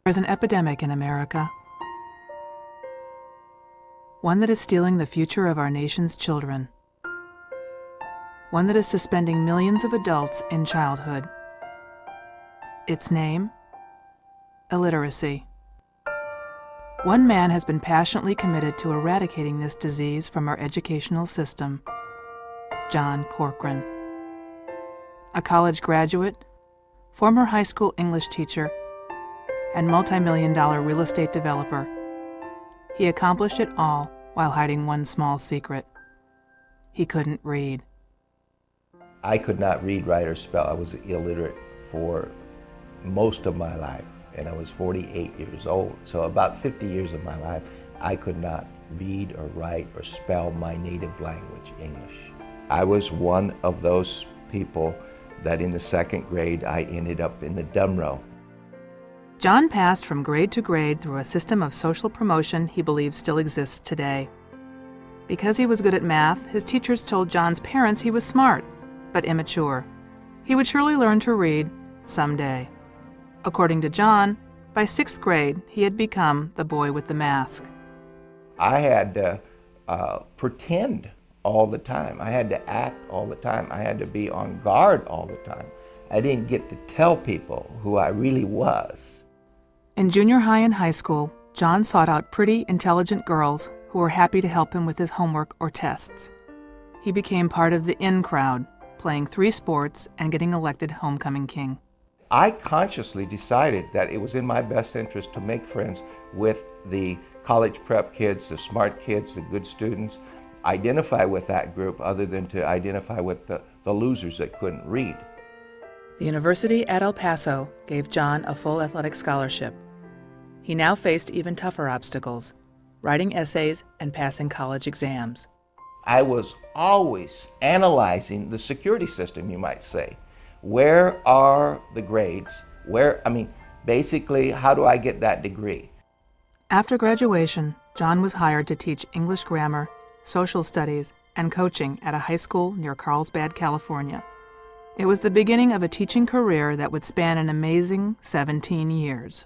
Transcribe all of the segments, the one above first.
There's an epidemic in America, one that is stealing the future of our nation's children, one that is suspending millions of adults in childhood. Its name? Illiteracy. One man has been passionately committed to eradicating this disease from our educational system, John Corcoran. A college graduate, former high school English teacher, and multi-million-dollar real estate developer, he accomplished it all while hiding one small secret. He couldn't read. I could not read, write, or spell. I was illiterate for most of my life, and I was 48 years old. So about 50 years of my life, I could not read or write or spell my native language, English. I was one of those people that in the second grade, I ended up in the dumb row. John passed from grade to grade through a system of social promotion he believes still exists today. Because he was good at math, his teachers told John's parents he was smart, but immature. He would surely learn to read someday. According to John, by 6th grade, he had become the boy with the mask. I had to pretend all the time. I had to act all the time. I had to be on guard all the time. I didn't get to tell people who I really was. In junior high and high school, John sought out pretty, intelligent girls who were happy to help him with his homework or tests. He became part of the in crowd, playing 3 sports and getting elected homecoming king. I consciously decided that it was in my best interest to make friends with the college prep kids, the smart kids, the good students, identify with that group other than to identify with the losers that couldn't read. The University at El Paso gave John a full athletic scholarship. He now faced even tougher obstacles, writing essays and passing college exams. I was always analyzing the security system, you might say. Where are the grades? Basically, how do I get that degree? After graduation, John was hired to teach English grammar, social studies, and coaching at a high school near Carlsbad, California. It was the beginning of a teaching career that would span an amazing 17 years.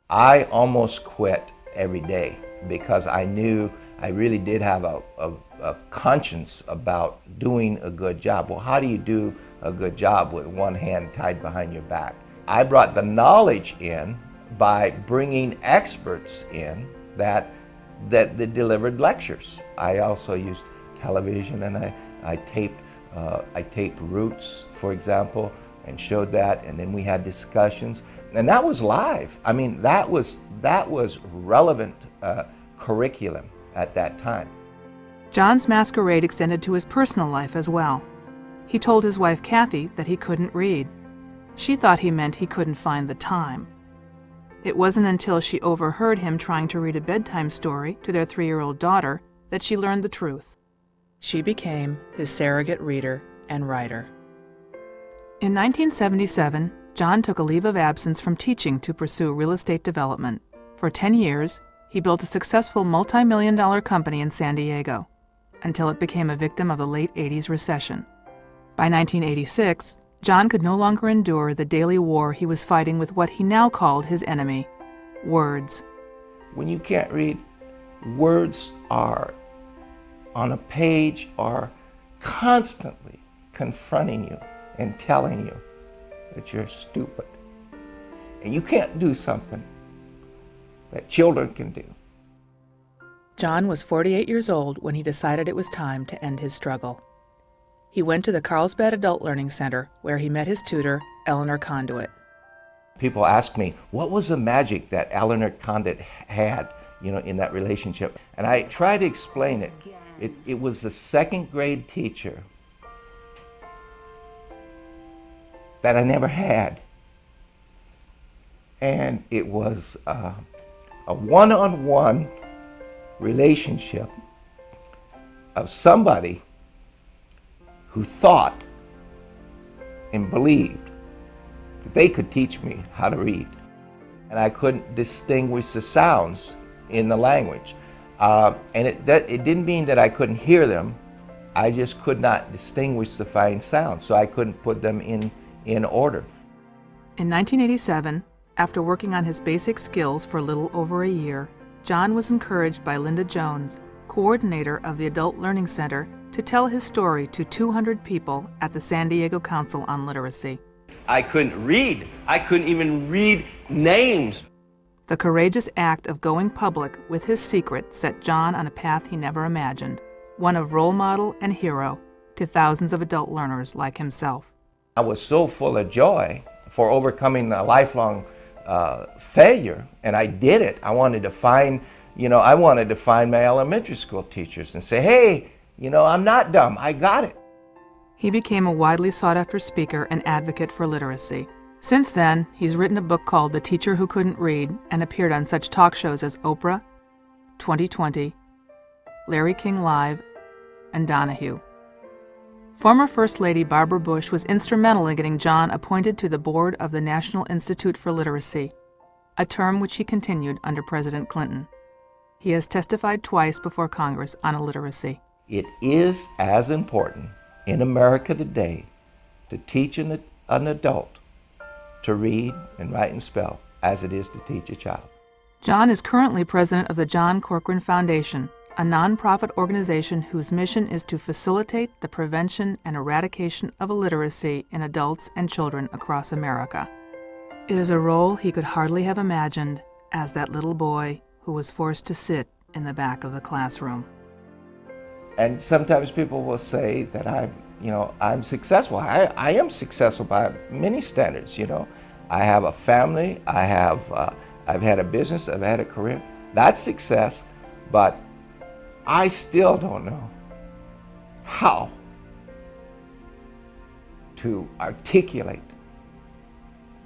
I almost quit every day because I knew I really did have a conscience about doing a good job. Well, how do you do a good job with one hand tied behind your back? I brought the knowledge in by bringing experts in that delivered lectures. I also used television, and I taped Roots, for example, and showed that, and then we had discussions, and that was live. That was relevant curriculum at that time. John's masquerade extended to his personal life as well. He told his wife Kathy that he couldn't read. She thought he meant he couldn't find the time. It wasn't until she overheard him trying to read a bedtime story to their 3-year-old daughter that she learned the truth. She became his surrogate reader and writer. In 1977, John took a leave of absence from teaching to pursue real estate development. For 10 years, he built a successful multi-million-dollar company in San Diego, until it became a victim of the late 80s recession. By 1986, John could no longer endure the daily war he was fighting with what he now called his enemy, words. When you can't read, words are on a page are constantly confronting you and telling you that you're stupid. And you can't do something that children can do. John was 48 years old when he decided it was time to end his struggle. He went to the Carlsbad Adult Learning Center, where he met his tutor, Eleanor Conduit. People ask me, what was the magic that Eleanor Conduit had, in that relationship? And I try to explain it. It was the 2nd grade teacher that I never had. And it was a one-on-one relationship of somebody who thought and believed that they could teach me how to read. And I couldn't distinguish the sounds in the language. And it didn't mean that I couldn't hear them. I just could not distinguish the fine sounds, so I couldn't put them in order. In 1987, After working on his basic skills for a little over a year, John was encouraged by Linda Jones, coordinator of the Adult Learning Center, to tell his story to 200 people at the San Diego Council on Literacy. I couldn't read. I couldn't even read names. The courageous act of going public with his secret set John on a path he never imagined, one of role model and hero to thousands of adult learners like himself. I was so full of joy for overcoming a lifelong failure, and I did it. I wanted to find my elementary school teachers and say, hey, I'm not dumb, I got it. He became a widely sought-after speaker and advocate for literacy. Since then, he's written a book called The Teacher Who Couldn't Read and appeared on such talk shows as Oprah, 2020, Larry King Live, and Donahue. Former First Lady Barbara Bush was instrumental in getting John appointed to the board of the National Institute for Literacy, a term which he continued under President Clinton. He has testified twice before Congress on illiteracy. It is as important in America today to teach an adult to read and write and spell as it is to teach a child. John is currently president of the John Corcoran Foundation, a nonprofit organization whose mission is to facilitate the prevention and eradication of illiteracy in adults and children across America. It is a role he could hardly have imagined as that little boy who was forced to sit in the back of the classroom. And sometimes people will say that I'm successful. I am successful by many standards. I have a family. I've had a business. I've had a career. That's success. But I still don't know how to articulate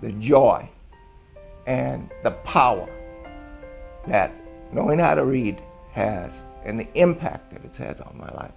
the joy and the power that knowing how to read has and the impact that it has on my life.